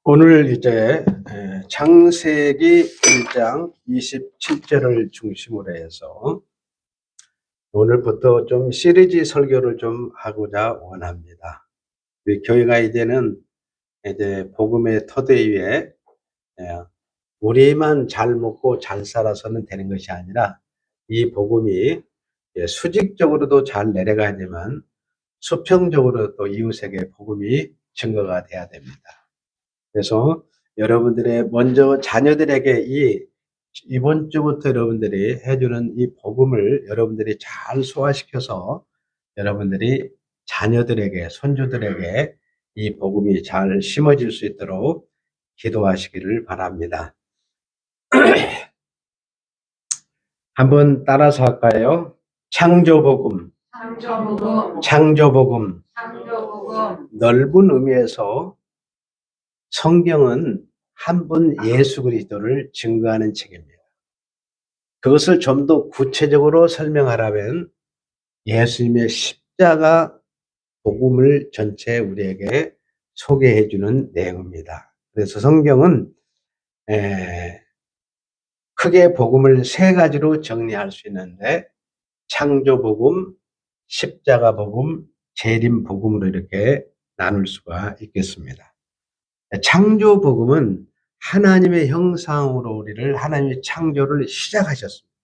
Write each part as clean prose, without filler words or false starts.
오늘 이제 창세기 1장 27절을 중심으로 해서 오늘부터 좀 시리즈 설교를 좀 하고자 원합니다. 우리 교회가 이제는 복음의 토대 위에 우리만 잘 먹고 잘 살아서는 되는 것이 아니라 이 복음이 수직적으로도 잘 내려가지만 수평적으로 또 이웃에게 복음이 증거가 돼야 됩니다. 그래서 여러분들의 먼저 자녀들에게 이번 주부터 여러분들이 해주는 이 복음을 여러분들이 잘 소화시켜서 여러분들이 자녀들에게, 손주들에게 이 복음이 잘 심어질 수 있도록 기도하시기를 바랍니다. 한번 따라서 할까요? 창조복음. 창조복음. 넓은 의미에서 성경은 한 분 예수 그리스도를 증거하는 책입니다. 그것을 좀 더 구체적으로 설명하라면 예수님의 십자가 복음을 전체 우리에게 소개해 주는 내용입니다. 그래서 성경은 크게 복음을 세 가지로 정리할 수 있는데 창조복음, 십자가복음, 재림복음으로 이렇게 나눌 수가 있겠습니다. 창조복음은 하나님의 형상으로 우리를 하나님의 창조를 시작하셨습니다.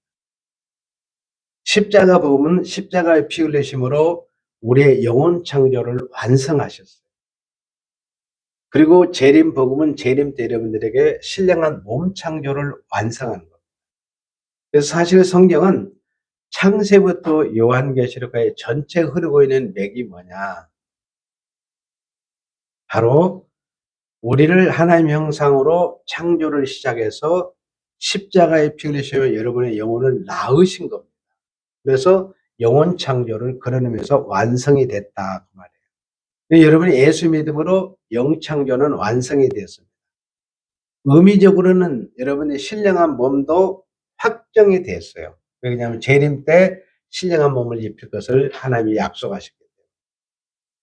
십자가복음은 십자가의 피 흘리심으로 우리의 영혼 창조를 완성하셨어요. 그리고 재림복음은 재림 때 여러분들에게 신령한 몸 창조를 완성하는 겁니다. 그래서 사실 성경은 창세부터 요한계시록까지 전체 흐르고 있는 맥이 뭐냐? 바로 우리를 하나님의 형상으로 창조를 시작해서 십자가에 피 흘리시며 여러분의 영혼을 낳으신 겁니다. 그래서 영혼 창조를 그런 의미에서 완성이 됐다 그 말이에요. 여러분이 예수 믿음으로 영 창조는 완성이 됐습니다. 의미적으로는 여러분의 신령한 몸도 확정이 됐어요. 왜냐하면 재림 때 신령한 몸을 입힐 것을 하나님이 약속하셨기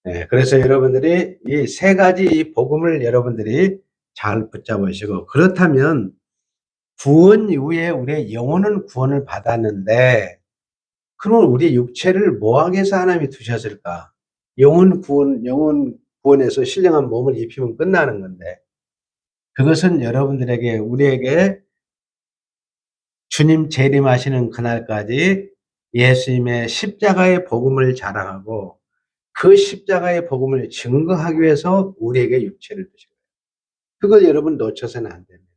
때문에. 그래서 여러분들이 이 세 가지 복음을 여러분들이 잘 붙잡으시고, 그렇다면 구원 이후에 우리의 영혼은 구원을 받았는데 그럼 우리 육체를 뭐하기 위해서 하나님이 두셨을까? 영혼 구원에서 신령한 몸을 입히면 끝나는 건데, 그것은 여러분들에게, 우리에게 주님 재림하시는 그날까지 예수님의 십자가의 복음을 자랑하고 그 십자가의 복음을 증거하기 위해서 우리에게 육체를 주신 거예요. 그걸 여러분 놓쳐서는 안 됩니다.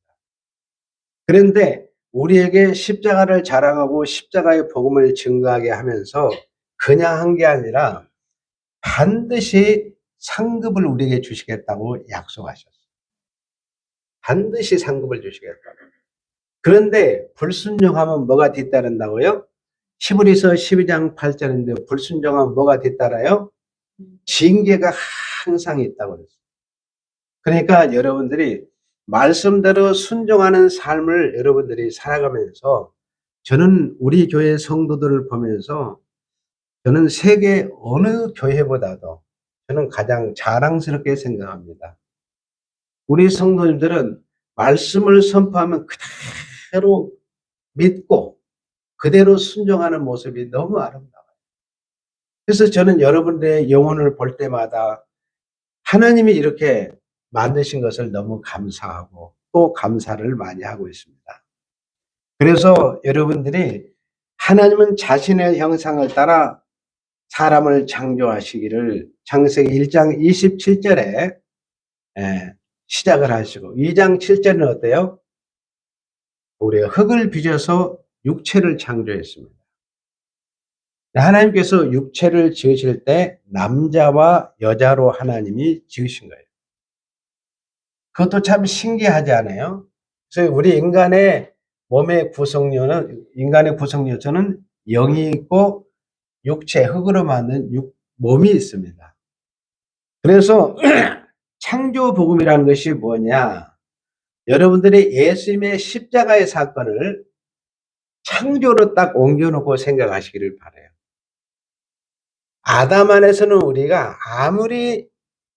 그런데 우리에게 십자가를 자랑하고 십자가의 복음을 증거하게 하면서 그냥 한 게 아니라 반드시 상급을 우리에게 주시겠다고 약속하셨어요. 반드시 상급을 주시겠다고. 그런데 불순종하면 뭐가 뒤따른다고요? 히브리서 12장 8절인데 불순종하면 뭐가 뒤따라요? 징계가 항상 있다고 그랬어요. 그러니까 여러분들이 말씀대로 순종하는 삶을 여러분들이 살아가면서, 저는 우리 교회 성도들을 보면서 저는 세계 어느 교회보다도 저는 가장 자랑스럽게 생각합니다. 우리 성도님들은 말씀을 선포하면 그대로 믿고 그대로 순종하는 모습이 너무 아름다워요. 그래서 저는 여러분들의 영혼을 볼 때마다 하나님이 이렇게 만드신 것을 너무 감사하고 또 감사를 많이 하고 있습니다. 그래서 여러분들이 하나님은 자신의 형상을 따라 사람을 창조하시기를 창세기 1장 27절에 시작을 하시고, 2장 7절은 어때요? 우리가 흙을 빚어서 육체를 창조했습니다. 하나님께서 육체를 지으실 때 남자와 여자로 하나님이 지으신 거예요. 그것도 참 신기하지 않아요? 그래서 우리 인간의 몸의 인간의 구성요소는 영이 있고 육체, 흙으로 만든 몸이 있습니다. 그래서 창조복음이라는 것이 뭐냐? 여러분들이 예수님의 십자가의 사건을 창조로 딱 옮겨놓고 생각하시기를 바라요. 아담 안에서는 우리가 아무리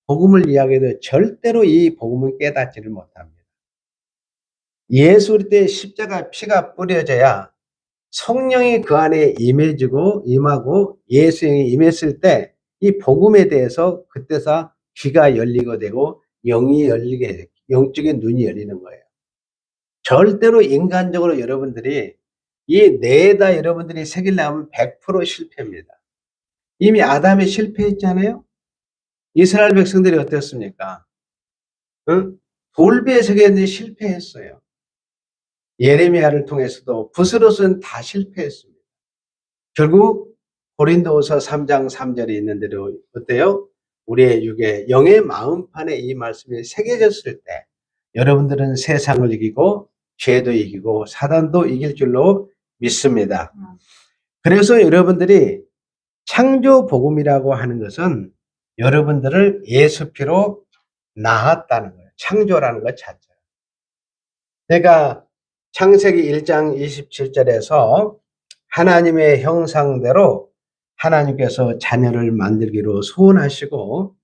복음을 이야기해도 절대로 이 복음을 깨닫지를 못합니다. 예수 그리스도의 십자가 피가 뿌려져야 성령이 그 안에 임하고 예수님이 임했을 때 이 복음에 대해서 그때서 귀가 열리게 되고 영이 열리게 돼요. 영적인 눈이 열리는 거예요. 절대로 인간적으로 여러분들이 이 뇌에다 여러분들이 새기려면 100% 실패입니다. 이미 아담이 실패했잖아요. 이스라엘 백성들이 어땠습니까? 응? 돌비에 새겼는데 실패했어요. 예레미야를 통해서도 붓으로서는 다 실패했습니다. 결국 고린도후서 3장 3절에 있는 대로 어때요? 우리의 육에 영의 마음판에 이 말씀이 새겨졌을 때 여러분들은 세상을 이기고 죄도 이기고 사단도 이길 줄로 믿습니다. 그래서 여러분들이 창조 복음이라고 하는 것은 여러분들을 예수 피로 낳았다는 거예요. 창조라는 것 자체가. 그러니까 창세기 1장 27절에서 하나님의 형상대로 하나님께서 자녀를 만들기로 소원하시고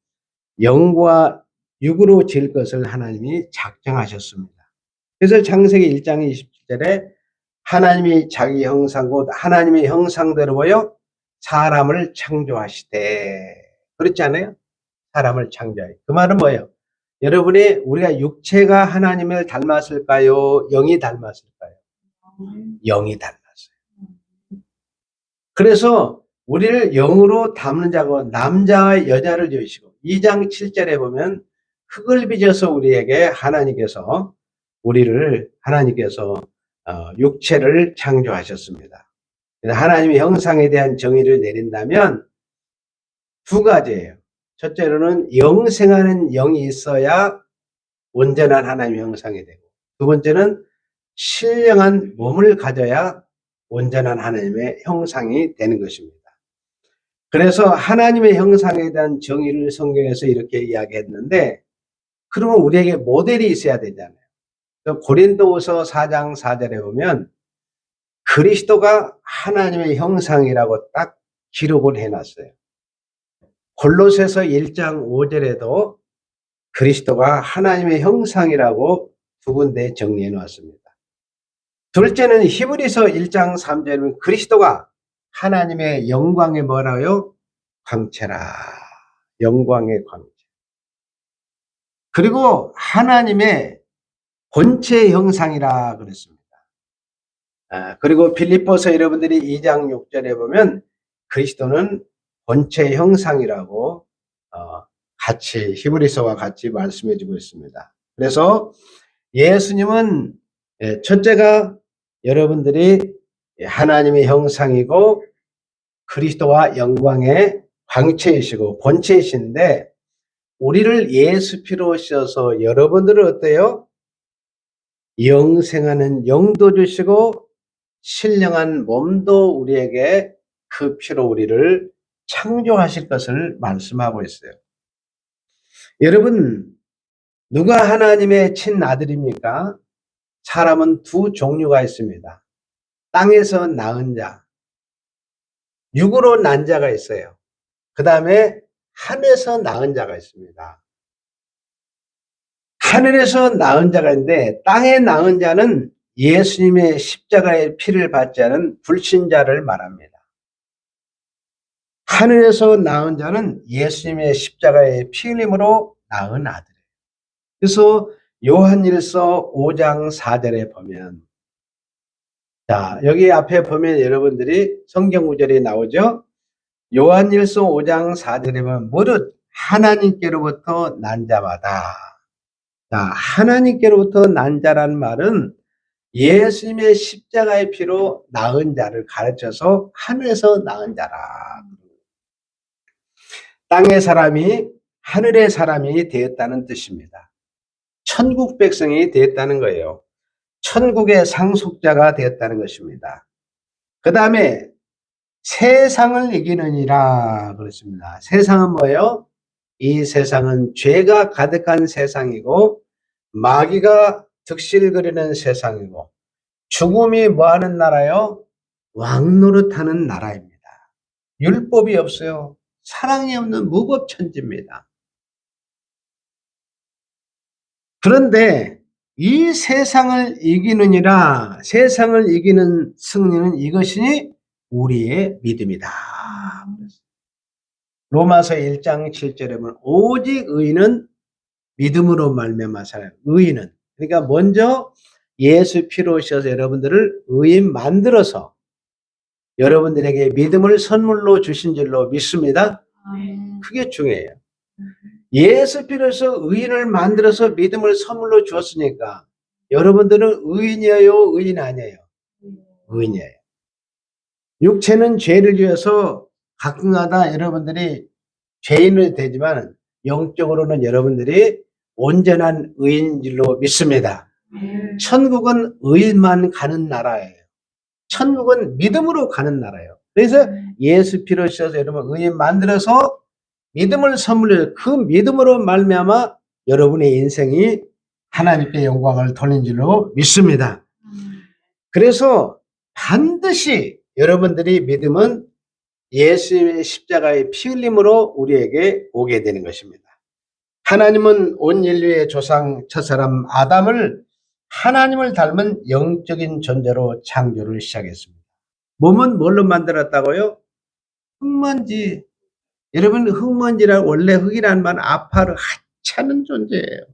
영과 육으로 지을 것을 하나님이 작정하셨습니다. 그래서 창세기 1장 27절에 하나님이 자기 형상 곧 하나님의 형상대로 보여 사람을 창조하시되 그렇지 않아요? 사람을 창조해. 그 말은 뭐예요? 여러분이 우리가 육체가 하나님을 닮았을까요? 영이 닮았을까요? 영이 닮았어요. 그래서 우리를 영으로 닮는 자고 남자와 여자를 지으시고 2장 7절에 보면 흙을 빚어서 우리에게 하나님께서 육체를 창조하셨습니다. 하나님의 형상에 대한 정의를 내린다면 두 가지예요. 첫째로는 영생하는 영이 있어야 온전한 하나님의 형상이 되고 두 번째는 신령한 몸을 가져야 온전한 하나님의 형상이 되는 것입니다. 그래서 하나님의 형상에 대한 정의를 성경에서 이렇게 이야기했는데 그러면 우리에게 모델이 있어야 되잖아요. 고린도후서 4장 4절에 보면 그리스도가 하나님의 형상이라고 딱 기록을 해놨어요. 골로새서 1장 5절에도 그리스도가 하나님의 형상이라고 두 군데 정리해 놓았습니다. 둘째는 히브리서 1장 3절은 그리스도가 하나님의 영광의 뭐라요? 광채라. 영광의 광채. 그리고 하나님의 본체 형상이라 그랬습니다. 그리고 빌립보서 여러분들이 2장 6절에 보면 그리스도는 본체 형상이라고 같이 히브리서와 같이 말씀해 주고 있습니다. 그래서 예수님은 첫째가 여러분들이 하나님의 형상이고 그리스도와 영광의 광채이시고 본체이신데 우리를 예수 피로 씌워서 여러분들은 어때요? 영생하는 영도 주시고 신령한 몸도 우리에게 그 피로 우리를 창조하실 것을 말씀하고 있어요. 여러분 누가 하나님의 친아들입니까? 사람은 두 종류가 있습니다. 땅에서 낳은 자, 육으로 난 자가 있어요. 그 다음에 하늘에서 낳은 자가 있습니다. 하늘에서 낳은 자가 있는데 땅에 낳은 자는 예수님의 십자가의 피를 받지 않은 불신자를 말합니다. 하늘에서 낳은 자는 예수님의 십자가의 피 흘림으로 낳은 아들이에요. 그래서 요한일서 5장 4절에 보면 자, 여기 앞에 보면 여러분들이 성경 구절이 나오죠? 요한일서 5장 4절에 보면 무릇 하나님께로부터 난 자마다 자, 하나님께로부터 난 자라는 말은 예수님의 십자가의 피로 낳은 자를 가르쳐서 하늘에서 낳은 자라. 땅의 사람이 하늘의 사람이 되었다는 뜻입니다. 천국 백성이 되었다는 거예요. 천국의 상속자가 되었다는 것입니다. 그 다음에 세상을 이기느니라 그랬습니다. 세상은 뭐예요? 이 세상은 죄가 가득한 세상이고 마귀가 득실거리는 세상이고 죽음이 뭐하는 나라요? 왕노릇하는 나라입니다. 율법이 없어요. 사랑이 없는 무법천지입니다. 그런데 이 세상을 이기느니라, 세상을 이기는 승리는 이것이 우리의 믿음이다. 로마서 1장 7절에 보면 오직 의인은 믿음으로 말미암아 살아요. 의인은. 그러니까 먼저 예수 피로 오셔서 여러분들을 의인 만들어서 여러분들에게 믿음을 선물로 주신 줄로 믿습니다. 그게 중요해요. 예수 피로서 의인을 만들어서 믿음을 선물로 주었으니까 여러분들은 의인이에요, 의인 아니에요? 의인이에요. 육체는 죄를 지어서 가끔가다 여러분들이 죄인이 되지만 영적으로는 여러분들이 온전한 의인인 줄로 믿습니다. 천국은 의인만 가는 나라예요. 천국은 믿음으로 가는 나라예요. 그래서 예수 피로 셔서 여러분 의인 만들어서 믿음을 선물해서 그 믿음으로 말미암아 여러분의 인생이 하나님께 영광을 돌린 줄로 믿습니다. 그래서 반드시 여러분들이 믿음은 예수의 십자가의 피 흘림으로 우리에게 오게 되는 것입니다. 하나님은 온 인류의 조상 첫사람 아담을 하나님을 닮은 영적인 존재로 창조를 시작했습니다. 몸은 뭘로 만들었다고요? 흙먼지. 여러분 흙먼지란 원래 흙이라는 말은 아파를 하찮은 존재예요.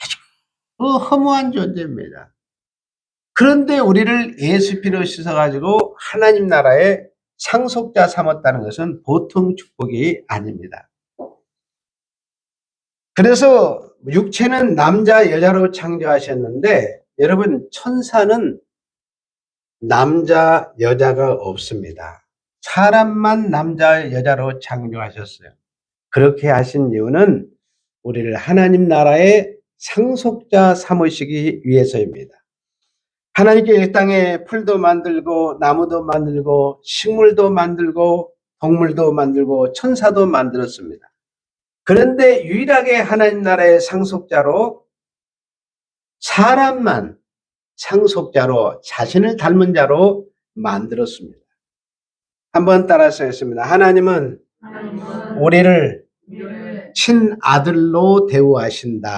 아주 허무한 존재입니다. 그런데 우리를 예수 피로 씻어가지고 하나님 나라의 상속자 삼았다는 것은 보통 축복이 아닙니다. 그래서 육체는 남자 여자로 창조하셨는데 여러분 천사는 남자 여자가 없습니다. 사람만 남자 여자로 창조하셨어요. 그렇게 하신 이유는 우리를 하나님 나라의 상속자 삼으시기 위해서입니다. 하나님께 이 땅에 풀도 만들고 나무도 만들고 식물도 만들고 동물도 만들고 천사도 만들었습니다. 그런데 유일하게 하나님 나라의 상속자로 사람만 상속자로 자신을 닮은 자로 만들었습니다. 한번 따라서 했습니다. 하나님은 우리를 친아들로 대우하신다.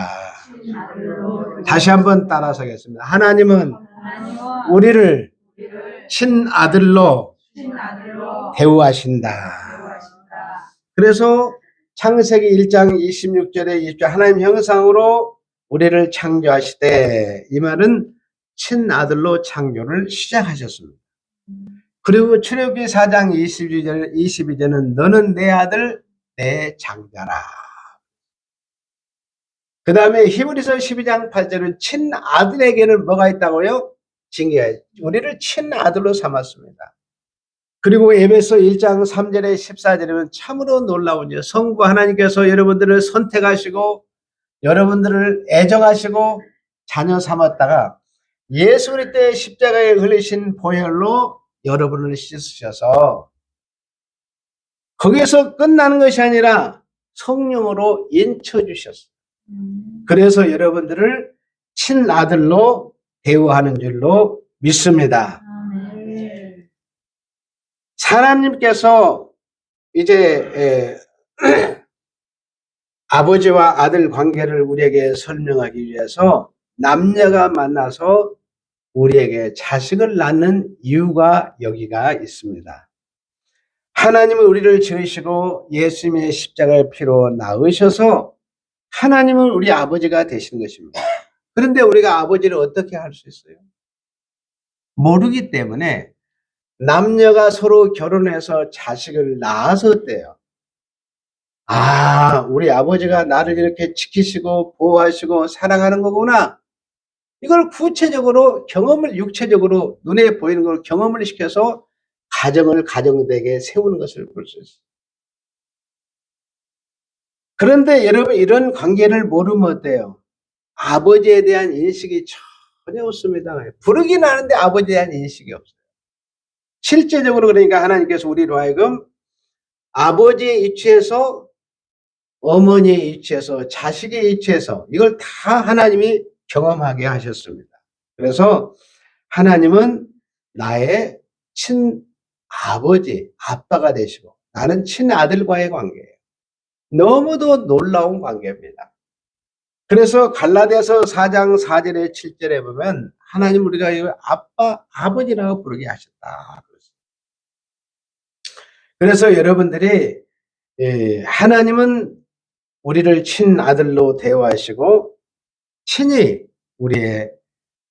다시 한번 따라서 하겠습니다. 하나님은 우리를 친아들로 대우하신다. 그래서 창세기 1장 26절에 20절 하나님 형상으로 우리를 창조하시되 이 말은 친아들로 창조를 시작하셨습니다. 그리고 출애굽기 4장 22절은 너는 내 아들 내 장자라. 그 다음에 히브리서 12장 8절은 친아들에게는 뭐가 있다고요? 징계가 우리를 친아들로 삼았습니다. 그리고 에베소 1장 3절에 14절에는 참으로 놀라운 일, 성부 하나님께서 여러분들을 선택하시고 여러분들을 애정하시고 자녀 삼았다가 예수 그리스도의 십자가에 흘리신 보혈로 여러분을 씻으셔서 거기에서 끝나는 것이 아니라 성령으로 인쳐주셨어요. 그래서 여러분들을 친아들로 대우하는 줄로 믿습니다. 하나님께서 이제 아버지와 아들 관계를 우리에게 설명하기 위해서 남녀가 만나서 우리에게 자식을 낳는 이유가 여기가 있습니다. 하나님은 우리를 지으시고 예수님의 십자가의 피로 낳으셔서 하나님은 우리 아버지가 되신 것입니다. 그런데 우리가 아버지를 어떻게 할 수 있어요? 모르기 때문에 남녀가 서로 결혼해서 자식을 낳았었대요. 아, 우리 아버지가 나를 이렇게 지키시고 보호하시고 사랑하는 거구나. 이걸 구체적으로 경험을 육체적으로 눈에 보이는 걸 경험을 시켜서 가정을 가정되게 세우는 것을 볼 수 있어요. 그런데 여러분 이런 관계를 모르면 어때요? 아버지에 대한 인식이 전혀 없습니다. 부르긴 하는데 아버지에 대한 인식이 없어요. 실제적으로 그러니까 하나님께서 우리로 하여금 아버지의 위치에서 어머니의 위치에서 자식의 위치에서 이걸 다 하나님이 경험하게 하셨습니다. 그래서 하나님은 나의 친아버지, 아빠가 되시고 나는 친아들과의 관계예요. 너무도 놀라운 관계입니다. 그래서 갈라디아서 4장 4절에 7절에 보면 하나님 우리가 아빠, 아버지라고 부르게 하셨다. 그래서 여러분들이 하나님은 우리를 친아들로 대우하시고 친히 우리의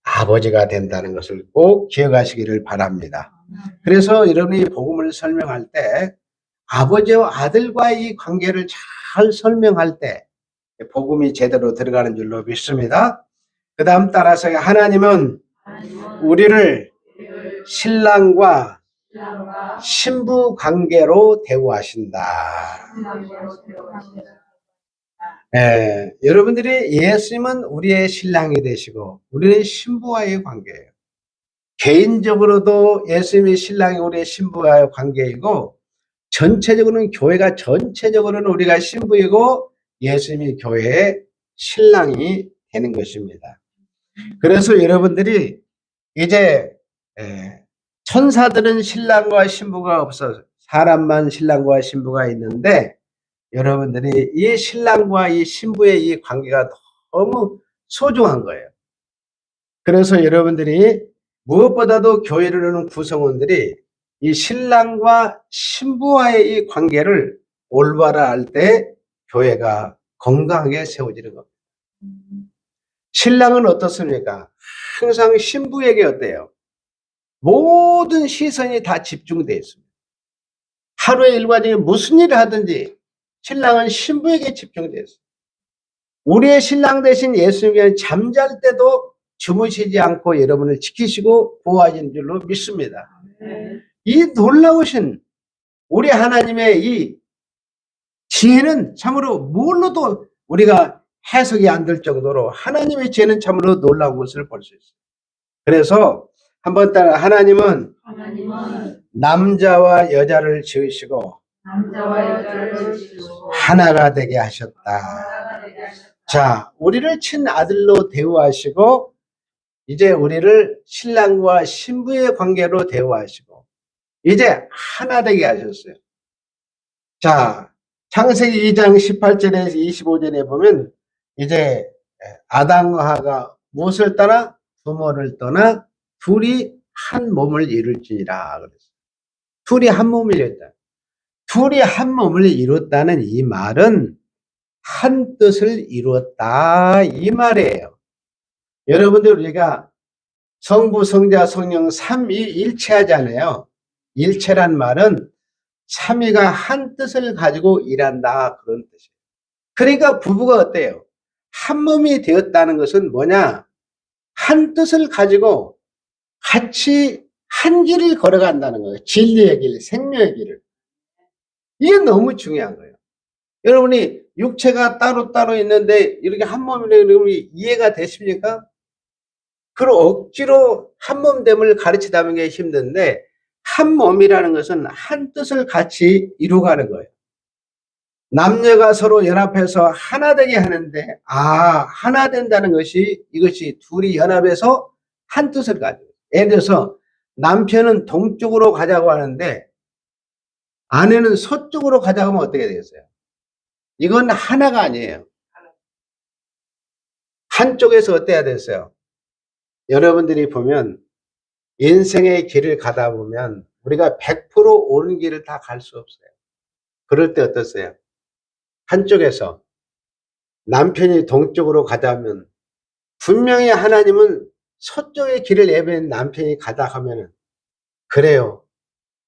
아버지가 된다는 것을 꼭 기억하시기를 바랍니다. 그래서 여러분이 복음을 설명할 때 아버지와 아들과의 이 관계를 잘 설명할 때 복음이 제대로 들어가는 줄로 믿습니다. 그 다음 따라서 하나님은 우리를 신랑과 신부 관계로 대우하신다. 여러분들이 예수님은 우리의 신랑이 되시고 우리는 신부와의 관계예요. 개인적으로도 예수님이 신랑이 우리의 신부와의 관계이고 전체적으로는 교회가 전체적으로는 우리가 신부이고 예수님이 교회의 신랑이 되는 것입니다. 그래서 여러분들이 이제 천사들은 신랑과 신부가 없어서 사람만 신랑과 신부가 있는데 여러분들이 이 신랑과 이 신부의 이 관계가 너무 소중한 거예요. 그래서 여러분들이 무엇보다도 교회를 하는 구성원들이 이 신랑과 신부와의 이 관계를 올바로 할 때 교회가 건강하게 세워지는 겁니다. 신랑은 어떻습니까? 항상 신부에게 어때요? 모든 시선이 다 집중되어 있습니다. 하루의 일과 중에 무슨 일을 하든지 신랑은 신부에게 집중되어 있습니다. 우리의 신랑 대신 예수님은 잠잘 때도 주무시지 않고 여러분을 지키시고 보호하시는 줄로 믿습니다. 이 놀라우신 우리 하나님의 이 지혜는 참으로 뭘로도 우리가 해석이 안 될 정도로 하나님의 지혜는 참으로 놀라운 것을 볼 수 있어요. 그래서 한번 따라 하나님은 남자와 여자를 지으시고 하나가 되게 하셨다. 자, 우리를 친아들로 대우하시고 이제 우리를 신랑과 신부의 관계로 대우하시고 이제 하나 되게 하셨어요. 자, 창세기 2장 18절에서 25절에 보면 이제 아담과 하와가 무엇을 떠나? 부모를 떠나 둘이 한 몸을 이룰지니라 그랬어요. 둘이 한 몸을 이뤘다. 둘이 한 몸을 이뤘다는 이 말은 한 뜻을 이루었다 이 말이에요. 여러분들 우리가 성부, 성자, 성령 삼위일체하잖아요. 일체란 말은 삼위가 한 뜻을 가지고 일한다 그런 뜻이에요. 그러니까 부부가 어때요? 한 몸이 되었다는 것은 뭐냐? 한 뜻을 가지고 같이 한 길을 걸어간다는 거예요. 진리의 길, 생명의 길을. 이게 너무 중요한 거예요. 여러분이 육체가 따로따로 있는데 이렇게 한 몸이라고 그러면 이해가 되십니까? 그걸 억지로 한 몸됨을 가르치다는 게 힘든데 한 몸이라는 것은 한 뜻을 같이 이루어가는 거예요. 남녀가 서로 연합해서 하나 되게 하는데 하나 된다는 것이 이것이 둘이 연합해서 한 뜻을 가지고 예를 들어서 남편은 동쪽으로 가자고 하는데 아내는 서쪽으로 가자고 하면 어떻게 되겠어요? 이건 하나가 아니에요. 한쪽에서 어때야 됐어요? 여러분들이 보면 인생의 길을 가다 보면 우리가 100% 옳은 길을 다 갈 수 없어요. 그럴 때 어떠세요? 한쪽에서 남편이 동쪽으로 가자면 분명히 하나님은 서쪽의 길을 예배한 남편이 가다 하면은 그래요.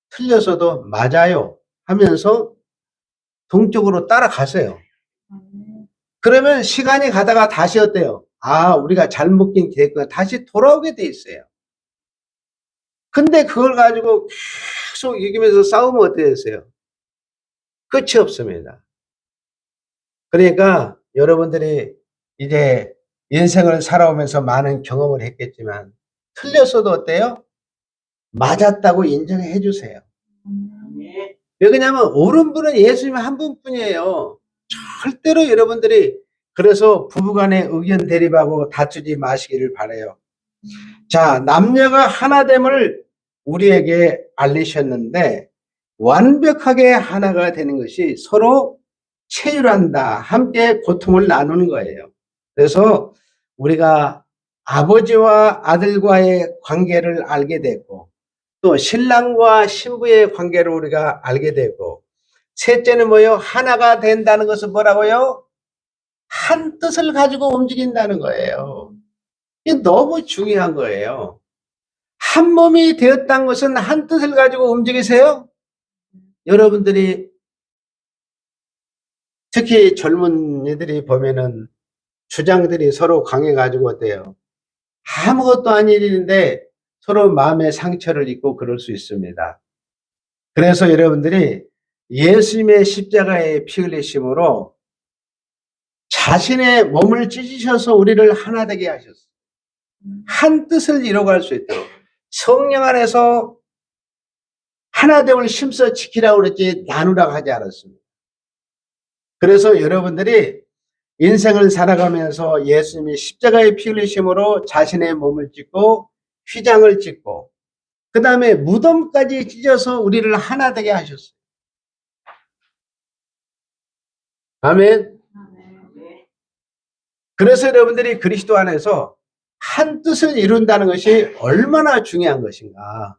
틀렸어도 맞아요 하면서 동쪽으로 따라가세요. 그러면 시간이 가다가 다시 어때요? 우리가 잘못 긴 길이구나. 다시 돌아오게 돼 있어요. 근데 그걸 가지고 계속 이기면서 싸우면 어떻게 됐어요? 끝이 없습니다. 그러니까 여러분들이 이제 인생을 살아오면서 많은 경험을 했겠지만 틀렸어도 어때요? 맞았다고 인정해 주세요. 왜 그러냐면 옳은 분은 예수님 한 분뿐이에요. 절대로 여러분들이 그래서 부부간에 의견 대립하고 다투지 마시기를 바라요. 자, 남녀가 하나됨을 우리에게 알리셨는데 완벽하게 하나가 되는 것이 서로 체휼한다. 함께 고통을 나누는 거예요. 그래서 우리가 아버지와 아들과의 관계를 알게 됐고, 또 신랑과 신부의 관계를 우리가 알게 되고, 셋째는 뭐예요? 하나가 된다는 것은 뭐라고요? 한 뜻을 가지고 움직인다는 거예요. 이게 너무 중요한 거예요. 한 몸이 되었다는 것은 한 뜻을 가지고 움직이세요? 여러분들이 특히 젊은이들이 보면은 주장들이 서로 강해가지고 어때요? 아무것도 아닌 일인데 서로 마음의 상처를 입고 그럴 수 있습니다. 그래서 여러분들이 예수님의 십자가의 피 흘리심으로 자신의 몸을 찢으셔서 우리를 하나 되게 하셨어요. 한 뜻을 이뤄갈 수 있도록 성령 안에서 하나됨을 힘써 지키라고 그랬지 나누라고 하지 않았습니다. 그래서 여러분들이 인생을 살아가면서 예수님이 십자가의 피 흘리심으로 자신의 몸을 찢고 휘장을 찢고 그 다음에 무덤까지 찢어서 우리를 하나 되게 하셨어요. 아멘. 그래서 여러분들이 그리스도 안에서 한 뜻을 이룬다는 것이 얼마나 중요한 것인가.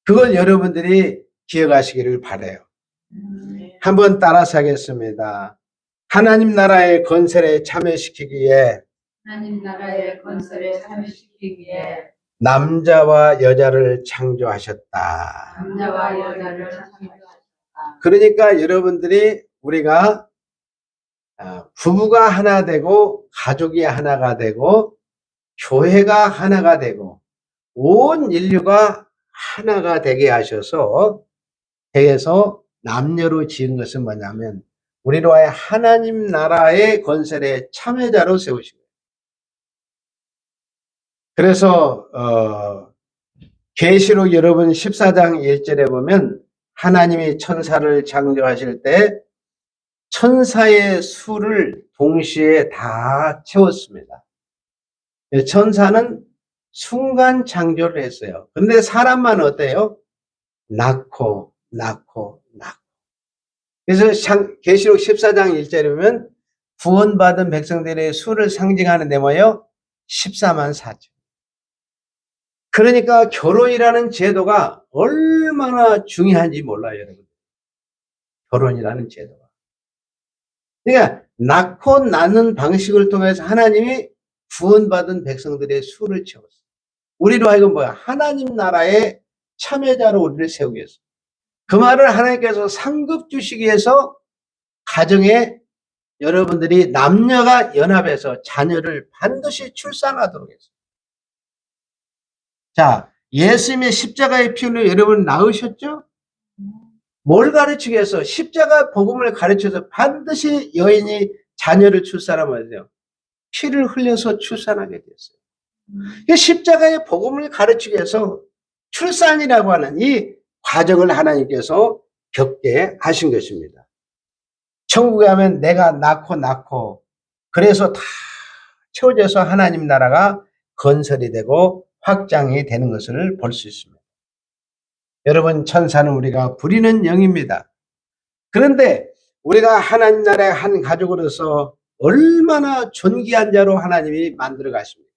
그걸 여러분들이 기억하시기를 바라요. 한번 따라서 하겠습니다. 하나님 나라의 건설에 참여시키기에 남자와 여자를 창조하셨다. 그러니까 여러분들이 우리가 부부가 하나 되고 가족이 하나가 되고 교회가 하나가 되고 온 인류가 하나가 되게 하셔서 해서 남녀로 지은 것은 뭐냐면 우리로의 하나님 나라의 건설에 참여자로 세우신 거예요. 그래서 계시록 여러분 14장 1절에 보면 하나님이 천사를 창조하실 때 천사의 수를 동시에 다 채웠습니다. 천사는 순간 창조를 했어요. 그런데 사람만 어때요? 낳고. 그래서 계시록 14장 1절에 보면 구원받은 백성들의 수를 상징하는데 뭐예요? 14만 4천. 그러니까 결혼이라는 제도가 얼마나 중요한지 몰라요, 여러분. 결혼이라는 제도가. 그러니까 낳고 낳는 방식을 통해서 하나님이 구원받은 백성들의 수를 채웠어요. 우리로 하여금 뭐야? 하나님 나라의 참여자로 우리를 세우기 위해서. 그 말을 하나님께서 상급 주시기 위해서 가정에 여러분들이 남녀가 연합해서 자녀를 반드시 출산하도록 했어요. 자, 예수님의 십자가의 피로 여러분 낳으셨죠? 뭘 가르치기 위해서? 십자가 복음을 가르쳐서 반드시 여인이 자녀를 출산하면 돼요. 피를 흘려서 출산하게 됐어요. 십자가의 복음을 가르치기 위해서 출산이라고 하는 이 과정을 하나님께서 겪게 하신 것입니다. 천국에 가면 내가 낳고 그래서 다 채워져서 하나님 나라가 건설이 되고 확장이 되는 것을 볼 수 있습니다. 여러분, 천사는 우리가 부리는 영입니다. 그런데 우리가 하나님 나라의 한 가족으로서 얼마나 존귀한 자로 하나님이 만들어 가십니까?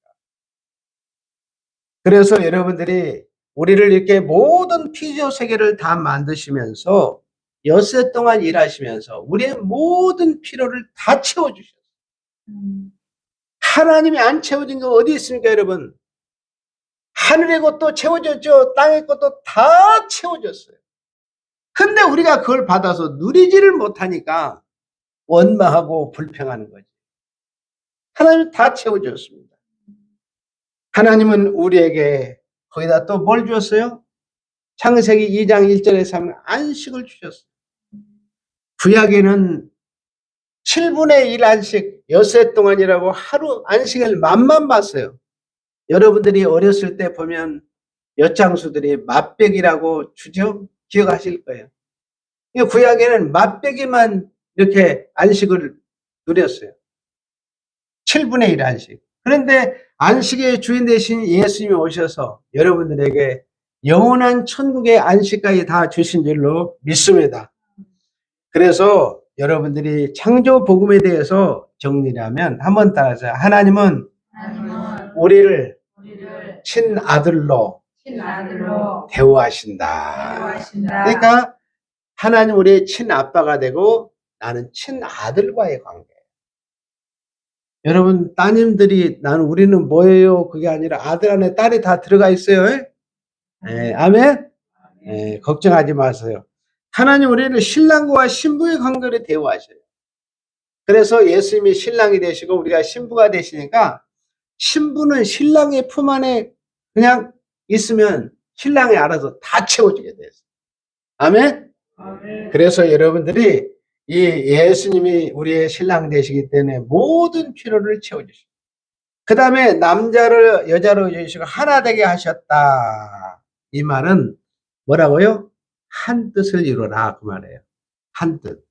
그래서 여러분들이 우리를 이렇게 모든 피조 세계를 다 만드시면서 엿새 동안 일하시면서 우리의 모든 필요를 다 채워주셨어요. 하나님이 안 채워진 거 어디 있습니까, 여러분? 하늘의 것도 채워졌죠. 땅의 것도 다 채워졌어요. 근데 우리가 그걸 받아서 누리지를 못하니까 원망하고 불평하는 거지. 하나님은 다 채워줬습니다. 하나님은 우리에게 거기다 또 뭘 주었어요? 창세기 2장 1절에서 하면 안식을 주셨어요. 구약에는 7분의 1 안식, 엿새 동안이라고 하루 안식을 맛만 봤어요. 여러분들이 어렸을 때 보면 엿장수들이 맛배기라고 주죠? 기억하실 거예요. 구약에는 맛배기만 이렇게 안식을 누렸어요. 7분의 1 안식. 그런데 안식의 주인 대신 예수님이 오셔서 여러분들에게 영원한 천국의 안식까지 다 주신 줄로 믿습니다. 그래서 여러분들이 창조 복음에 대해서 정리를 하면 한번 따라하세요. 하나님은 우리를 친아들로 대우하신다. 그러니까 하나님 우리의 친아빠가 되고 나는 친아들과의 관계. 여러분 따님들이 우리는 뭐예요? 그게 아니라 아들 안에 딸이 다 들어가 있어요. 네, 아멘? 네, 걱정하지 마세요. 하나님 우리를 신랑과 신부의 관계로 대우하셔요. 그래서 예수님이 신랑이 되시고 우리가 신부가 되시니까 신부는 신랑의 품 안에 그냥 있으면 신랑이 알아서 다 채워주게 돼요. 아멘? 그래서 여러분들이 이 예수님이 우리의 신랑 되시기 때문에 모든 필요를 채워주시고 그 다음에 남자를 여자로 주시고 하나 되게 하셨다. 이 말은 뭐라고요? 한 뜻을 이루라 그 말이에요. 한 뜻.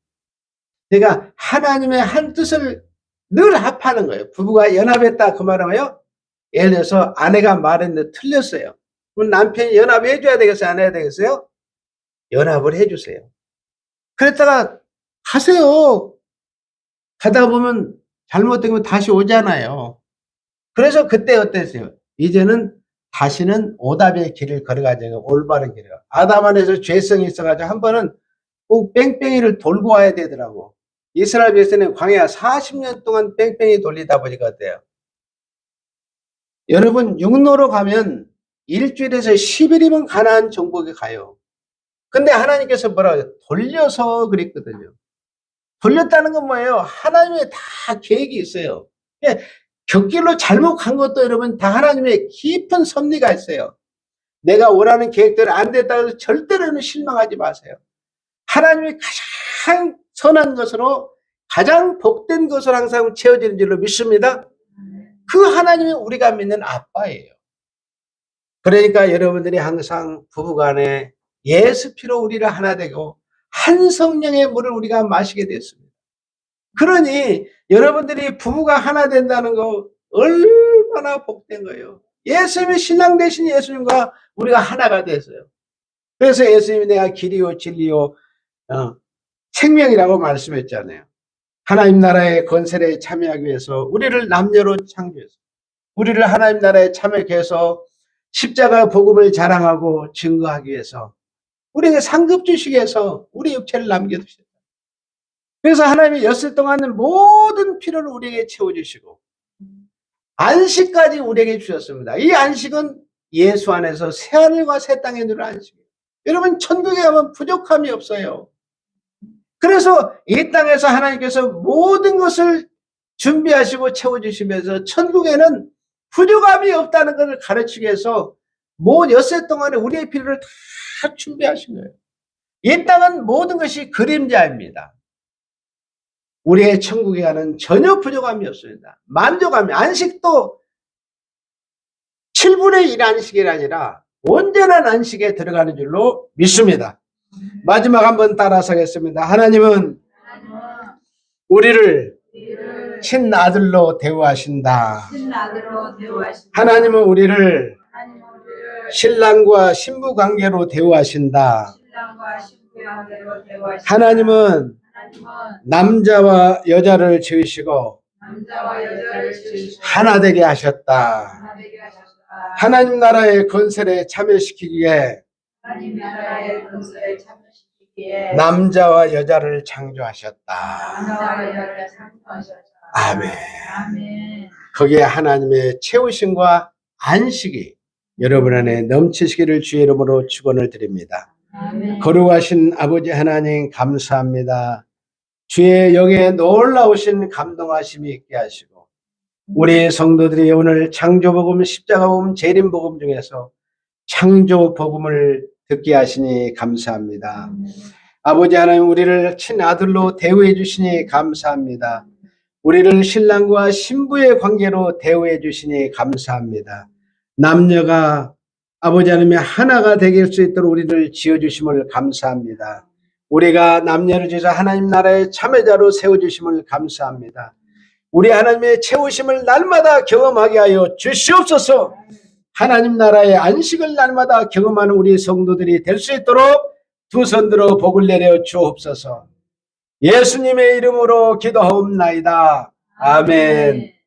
그러니까 하나님의 한 뜻을 늘 합하는 거예요. 부부가 연합했다 그 말은 뭐예요? 예를 들어서 아내가 말했는데 틀렸어요. 그럼 남편이 연합해 줘야 되겠어요? 안 해야 되겠어요? 연합을 해 주세요. 그랬다가 하세요. 가다 보면 잘못된 건 다시 오잖아요. 그래서 그때 어땠어요? 이제는 다시는 오답의 길을 걸어가지 않고 올바른 길을. 아담 안에서 죄성이 있어가지고 한 번은 꼭 뺑뺑이를 돌고 와야 되더라고. 이스라엘 백성은 광야 40년 동안 뺑뺑이 돌리다 보니까 어때요? 여러분 육로로 가면 일주일에서 10일이면 가나안 정복에 가요. 근데 하나님께서 뭐라고 돌려서 그랬거든요. 돌렸다는 건 뭐예요? 하나님의 다 계획이 있어요. 곁길로 잘못 간 것도 여러분 다 하나님의 깊은 섭리가 있어요. 내가 원하는 계획대로 안 됐다고 해서 절대로는 실망하지 마세요. 하나님이 가장 선한 것으로 가장 복된 것을 항상 채워지는 줄로 믿습니다. 그 하나님이 우리가 믿는 아빠예요. 그러니까 여러분들이 항상 부부간에 예수 피로 우리를 하나 되고 한 성령의 물을 우리가 마시게 됐습니다. 그러니 여러분들이 부부가 하나 된다는 거 얼마나 복된 거예요. 예수님이 신랑 되신 예수님과 우리가 하나가 됐어요. 그래서 예수님이 내가 길이요 진리요 생명이라고 말씀했잖아요. 하나님 나라의 건설에 참여하기 위해서 우리를 남녀로 창조해서 우리를 하나님 나라에 참여하기 위해서 십자가 복음을 자랑하고 증거하기 위해서 우리에게 상급 주시기 위해서 우리 육체를 남겨두셨다. 그래서 하나님이 엿새 동안 모든 필요를 우리에게 채워주시고 안식까지 우리에게 주셨습니다. 이 안식은 예수 안에서 새하늘과 새 땅에 누는 안식이에요. 여러분 천국에 가면 부족함이 없어요. 그래서 이 땅에서 하나님께서 모든 것을 준비하시고 채워주시면서 천국에는 부족함이 없다는 것을 가르치기 위해서 엿새 동안에 우리의 필요를 다 준비하신 거예요. 이 땅은 모든 것이 그림자입니다. 우리의 천국에 가는 전혀 부족함이 없습니다. 만족함이 안식도 7분의 1 안식이 아니라 온전한 안식에 들어가는 줄로 믿습니다. 마지막 한번 따라서 하겠습니다. 하나님은 우리를 친아들로 대우하신다. 하나님은 우리를 신랑과 신부 관계로 대우하신다. 하나님은 남자와 여자를 지으시고 하나 되게 하셨다. 하나님 나라의 건설에 참여시키기에 남자와 여자를 창조하셨다. 아멘. 거기에 하나님의 채우심과 안식이 여러분 안에 넘치시기를 주의 이름으로 축원을 드립니다. 거룩하신 아버지 하나님 감사합니다. 주의 영에 놀라우신 감동하심이 있게 하시고 우리 성도들이 오늘 창조복음, 십자가복음, 재림복음 중에서 창조복음을 듣게 하시니 감사합니다. 아버지 하나님 우리를 친아들로 대우해 주시니 감사합니다. 우리를 신랑과 신부의 관계로 대우해 주시니 감사합니다. 남녀가 아버지 하나님의 하나가 되길 수 있도록 우리를 지어주심을 감사합니다. 우리가 남녀를 지어서 하나님 나라의 참여자로 세워주심을 감사합니다. 우리 하나님의 채우심을 날마다 경험하게 하여 주시옵소서. 하나님 나라의 안식을 날마다 경험하는 우리 성도들이 될 수 있도록 두 손 들어 복을 내려 주옵소서. 예수님의 이름으로 기도하옵나이다. 아멘.